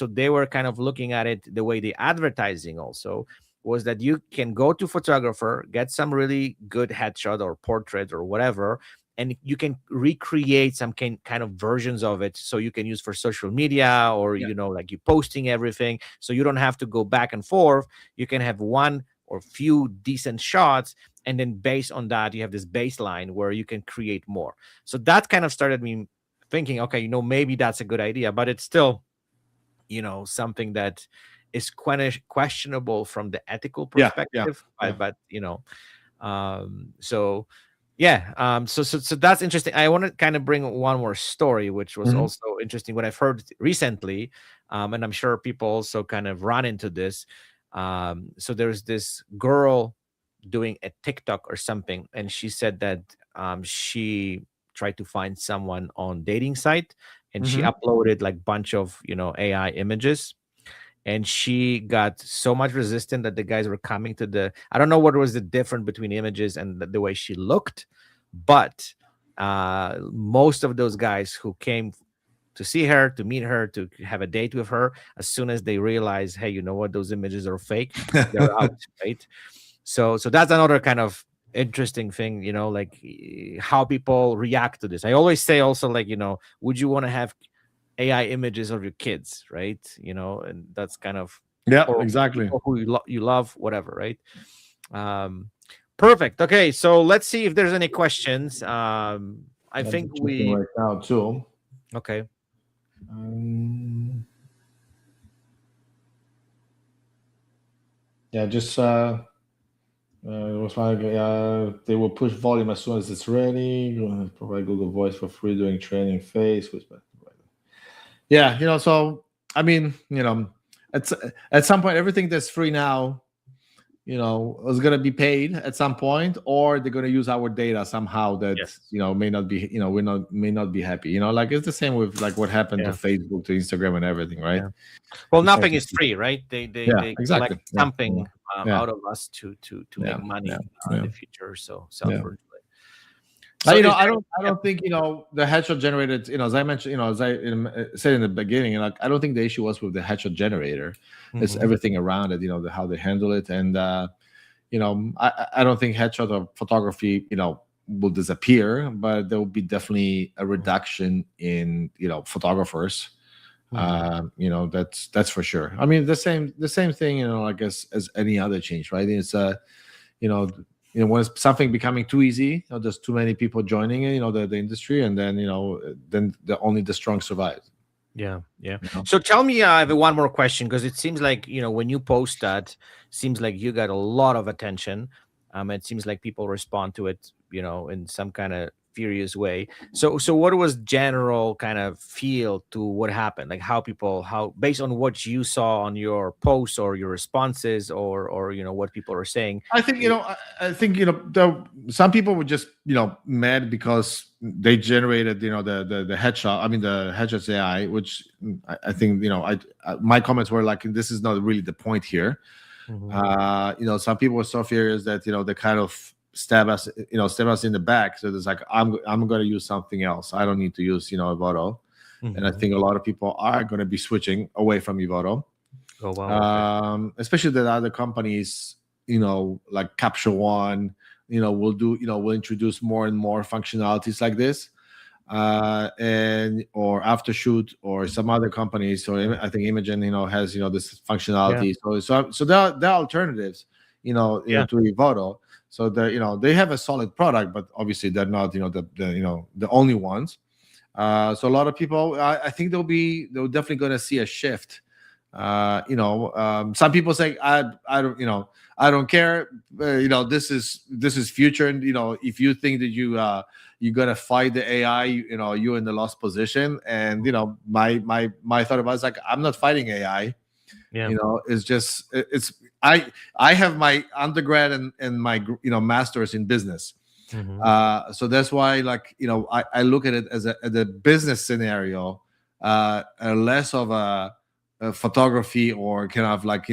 they were kind of looking at it the way the advertising also was, that you can go to photographer, get some really good headshot or portrait or whatever, and you can recreate some kind of versions of it, so you can use for social media, or Yeah. like you posting everything, so you don't have to go back and forth. You can have one or few decent shots, and then based on that you have this baseline where you can create more. So that kind of started me thinking, okay, maybe that's a good idea, but it's still something that is questionable from the ethical Yeah. Yeah. perspective. Yeah. But so yeah, so that's interesting. I want to kind of bring one more story, which was Mhm. also interesting, what I've heard recently, and I'm sure people also kind of run into this. So there's this girl doing a TikTok or something, and she said that she tried to find someone on dating site, and she Mhm. uploaded like bunch of AI images, and she got so much resistance that the guys were coming to the, I don't know what was the difference between images and the way she looked, but most of those guys who came to see her, to meet her, to have a date with her, as soon as they realize, hey, you know what, those images are fake, they're out, right? So that's another kind of interesting thing, like how people react to this. I always say also, like, would you want to have AI images of your kids, right? And that's kind of, Yeah. or Exactly. people who you love, whatever, right? um Perfect. Okay, so let's see if there's any questions. I I'm think just checking we right now too. okay. Um, yeah, just it was like they will push volume as soon as it's ready. Provide Google Voice for free during training phase. Yeah, so I mean, at at some point, everything that's free now, is going to be paid at some point, or they're going to use our data somehow that Yes. may not be, we not may not be happy. Like it's the same with like what happened to Yeah. Facebook, to Instagram, and everything, right? Yeah. Well, The same nothing thing. is free, right? They they Yeah, they collect exactly. Yeah, yeah, something yeah, out of us to yeah, make yeah, money in yeah. the future. So Yeah. self-virtually. So is I there? don't think the headshot generated. As I mentioned, as I said in the beginning, like I don't think the issue was with the headshot generator. It's Mhm. everything around it. How they handle it, and I don't think headshot or photography, will disappear, but there will be definitely a reduction in photographers. Mhm. That's for sure. I mean, the same thing, like as any other change, right? It's you know when it's something becoming too easy, there's too many people joining it, the industry, and then then only the strong survive. Yeah, yeah. you know So tell me, I have one more question, because it seems like, when you post that, seems like you got a lot of attention. It seems like people respond to it, in some kind of furious way. So what was general kind of feel to what happened? Like how based on what you saw on your posts or your responses, or what people are saying. I think I think some people were just mad because they generated the headshot. I mean the headshots AI, which I think my comments were like, this is not really the point here. Mhm. Some people were so furious that they kind of stab us in the back. So it's like, I'm going to use something else. I don't need to use Evoto. And I Mhm. think a lot of people are going to be switching away from Evoto, Oh wow, okay. especially that other companies, like Capture One, will introduce more and more functionalities like this, and or Aftershoot or some other companies. So Yeah. I think Imogen, has this Yeah. functionality. So there are alternatives, Yeah. to Evoto. So they have a solid product, but obviously they're not the only ones. So a lot of people, I think they're definitely going to see a shift. Some people say, I don't care. This is future, and if you think that you got to fight the AI, you're in the lost position. And my thought about it is like, I'm not fighting AI. Yeah. It's just I have my undergrad and my masters in business. Mhm. So that's why, like, I look at it as a business scenario, less of a photography or kind of like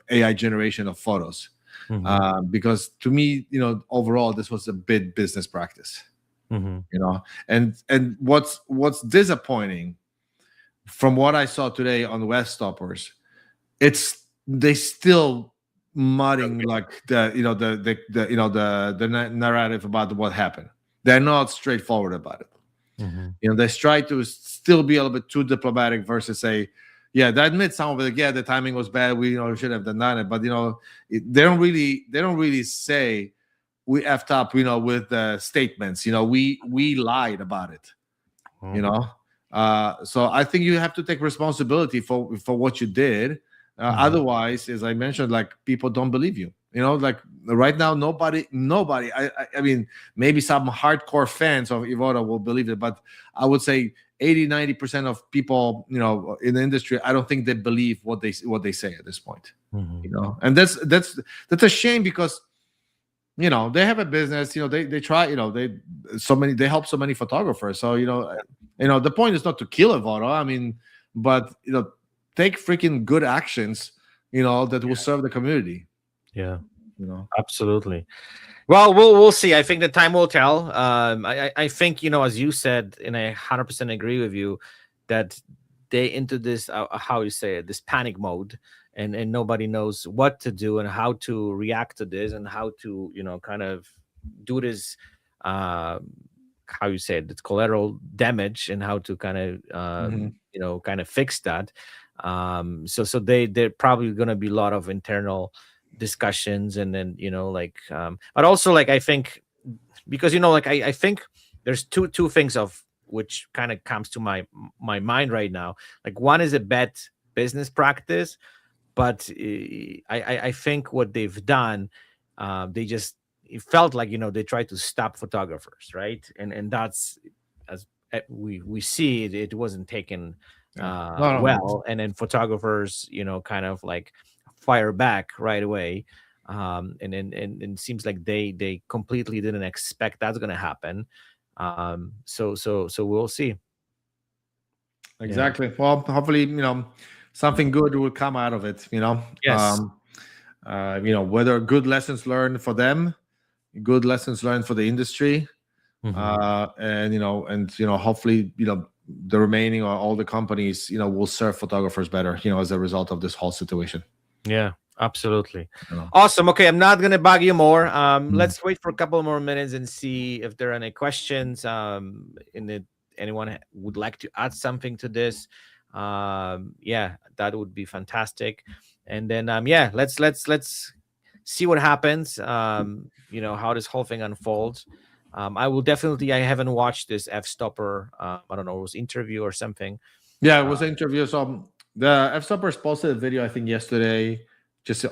AI generation of photos, Mhm. because to me, overall, this was a big business practice. Mm-hmm. And what's disappointing from what I saw today on West Stoppers, it's they still mudding like the narrative about what happened. They're not straightforward about it. Mm-hmm. They try to still be a little bit too diplomatic versus say, yeah, they admit some of it. Yeah, the timing was bad. We should have done it, but they don't really say we effed up. With the statements. We lied about it. Mm-hmm. You know, so I think you have to take responsibility for what you did. Otherwise, as I mentioned, like people don't believe you. Like right now, nobody. I mean, maybe some hardcore fans of Evoto will believe it, but I would say 80-90% of people, in the industry, I don't think they believe what they say at this point. Mm-hmm. And that's a shame because they have a business. They try. They help so many photographers. So the point is not to kill Evoto. I mean, but take freaking good actions. That will serve the community. Yeah, You know. absolutely. Well, we'll see. I think the time will tell. I think as you said, and I 100% agree with you, that they into this how you say it, this panic mode, and nobody knows what to do and how to react to this and how to kind of do this. Uh, how you say it, it's collateral damage, and how to kind of Mhm. kind of fix that. So they're probably going to be a lot of internal discussions, and then but also like I think because like I think there's two things of which kind of comes to my mind right now. Like one is a bad business practice, but I think what they've done, they just it felt like they tried to stop photographers, right? And that's as we see it wasn't taken Yeah. No. well, and then photographers kind of like fire back right away. And it seems like they completely didn't expect that's going to happen. So we'll see. Yeah. Exactly. Well, hopefully, something good will come out of it. Yes. Whether good lessons learned for them, good lessons learned for the industry, Mhm. and hopefully, the remaining or all the companies, will serve photographers better, as a result of this whole situation. Yeah, absolutely. You know. Awesome. Okay, I'm not gonna bug you more. Mhm. Let's wait for a couple more minutes and see if there are any questions. Anyone would like to add something to this? Yeah, that would be fantastic. And then yeah, let's see what happens. How this whole thing unfolds. I will definitely. I haven't watched this F Stopper. I don't know, it was interview or something. Yeah, it Uh, was an interview. So the F Stoppers posted a video, I think yesterday, just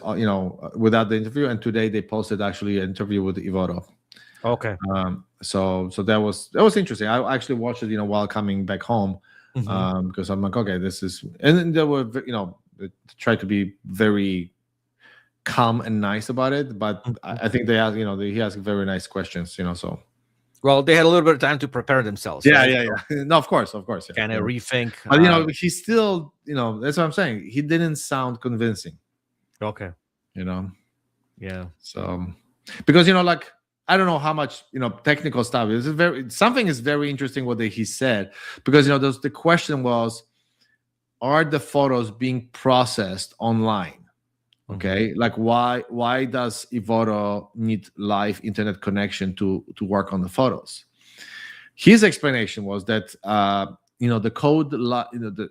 without the interview, and today they posted actually an interview with Evoto. okay. So that was interesting. I actually watched it, while coming back home, Mhm. because I'm like, okay, this is, and then they were, they tried to be very calm and nice about it, but Mhm. I think they asked, he asked very nice questions, so. Well, they had a little bit of time to prepare themselves, Yeah, right? yeah, yeah. No, of course, yeah. Kind of rethink. But he still, that's what I'm saying. He didn't sound convincing, Okay. you know. Yeah. So, because like I don't know how much technical stuff is. Something is very interesting what he said, because the question was, are the photos being processed online? Okay, like why does Evoto need live internet connection to work on the photos? His explanation was that the code, the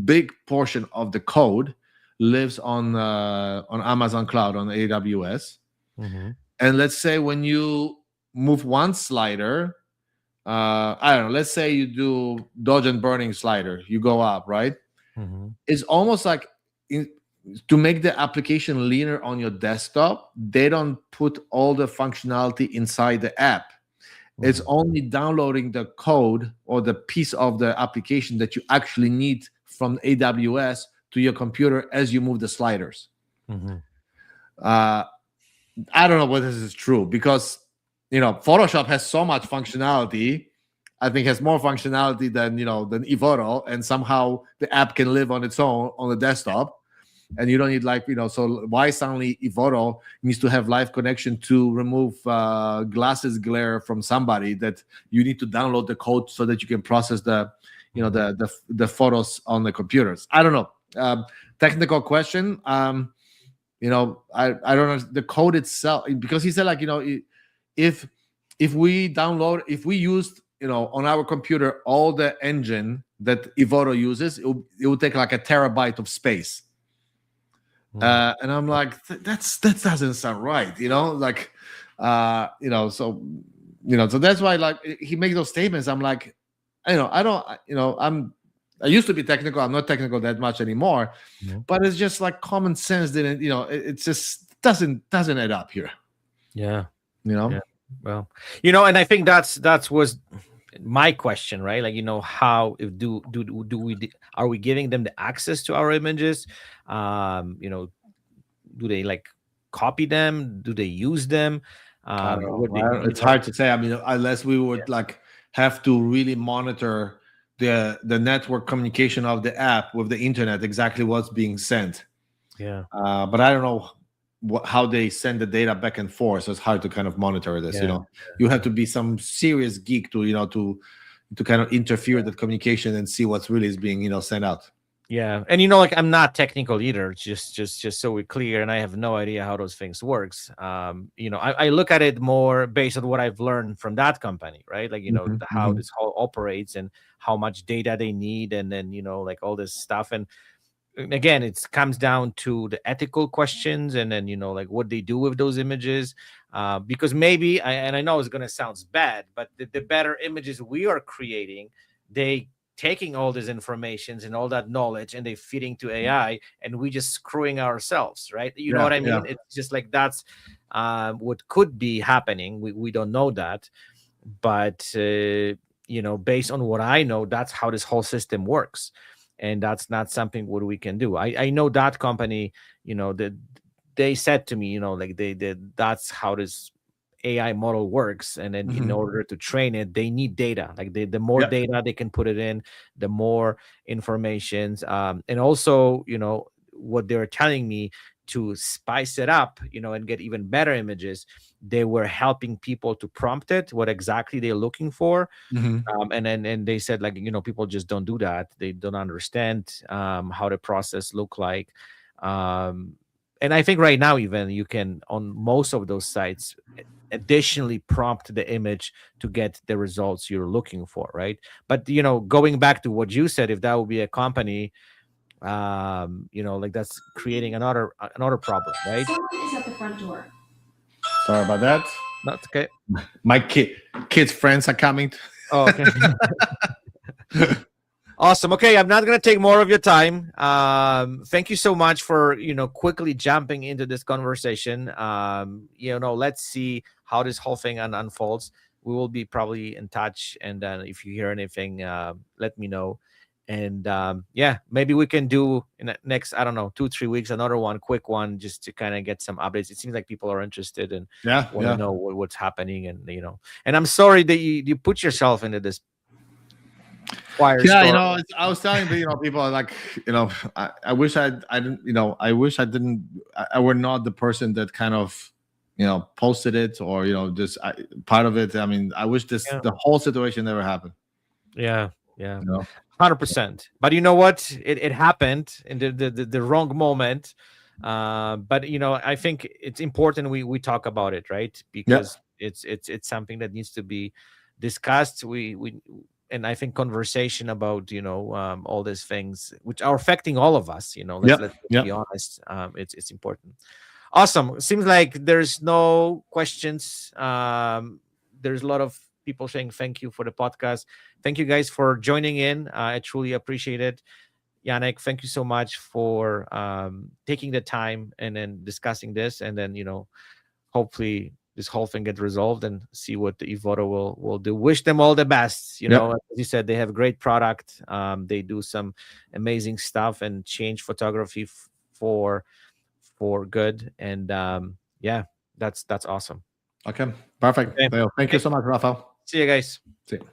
big portion of the code lives on Amazon Cloud, on AWS. Mm-hmm. And let's say when you move one slider, I don't know, let's say you do dodge and burning slider, you go up, right? Mm-hmm. It's almost like to make the application leaner on your desktop, they don't put all the functionality inside the app. It's only downloading the code or the piece of the application that you actually need from AWS to your computer as you move the sliders. Mm-hmm. I don't know whether this is true, because Photoshop has so much functionality. I think has more functionality than Evoto, and somehow the app can live on its own on the desktop. and you don't need like, so why suddenly Evoto needs to have live connection to remove glasses glare from somebody that you need to download the code so that you can process the the photos on the computers? I don't know. Technical question. I don't know the code itself, because he said like, if if we used, on our computer all the engine that Evoto uses, it would take like a terabyte of space. And I'm like, that doesn't sound right, like, so that's why, like, he makes those statements. I'm like, I don't, I used to be technical. I'm not technical that much anymore, but it's just like common sense didn't, it just doesn't add up here. Yeah. Yeah. Well, and I think that's was my question, right? Like, how if are we giving them the access to our images? Do they like copy them? Do they use them? I don't know. It's hard to say. I mean, unless we would like have to really monitor the network communication of the app with the internet, exactly what's being sent. Yeah. But I don't know how they send the data back and forth, so it's hard to kind of monitor this. You have to be some serious geek to to kind of interfere that communication and see what's really is being sent out. Yeah, and like, I'm not technical either, just so we're clear, and I have no idea how those things works. I look at it more based on what I've learned from that company, right? Like, how this whole operates and how much data they need, and then like all this stuff. And again, it comes down to the ethical questions, and then like what they do with those images, because maybe I know it's going to sound bad, but the better images we are creating, they taking all these informations and all that knowledge, and they feeding to AI, and we just screwing ourselves, right? You know what I mean? It's just like, that's what could be happening. We don't know that, but based on what I know, that's how this whole system works. And that's not something what we can do. I know that company, that they said to me, like that's how this AI model works. And then in order to train it, they need data. Like the more data they can put it in, the more informations. And also, what they're telling me, to spice it up, and get even better images, they were helping people to prompt it what exactly they're looking for. And they said, like, people just don't do that. They don't understand how the process look like. And I think right now, even you can, on most of those sites, additionally prompt the image to get the results you're looking for, right? But going back to what you said, if that would be a company, like, that's creating another problem, right? Someone is at the front door. Sorry about that. That's okay. My kids' friends are coming. Oh, okay. Awesome. Okay, I'm not going to take more of your time. Thank you so much for quickly jumping into this conversation. Let's see how this whole thing unfolds. We will be probably in touch, and if you hear anything, let me know. And maybe we can do in the next, I don't know, 2-3 weeks, another quick one, just to kind of get some updates. It seems like people are interested and want to know what's happening, and and I'm sorry that you put yourself into this. I was telling people are like, I wish I didn't, I were not the person that kind of posted it, or just part of it. I mean, I wish the whole situation never happened. 100%. But you know what, it happened in the wrong moment. But I think it's important we talk about it, right? Because it's something that needs to be discussed. And I think conversation about all these things which are affecting all of us, let's be honest, it's important. Awesome. Seems like there's no questions. There's a lot of people saying thank you for the podcast. Thank you guys for joining in. I truly appreciate it. Yaneck, thank you so much for taking the time and then discussing this, and then hopefully this whole thing gets resolved, and see what the Evoto will do. Wish them all the best. As you said, they have great product. They do some amazing stuff and change photography for good. And that's awesome. Okay, perfect. Okay. Thank you so much, Rafael. See you guys. See you.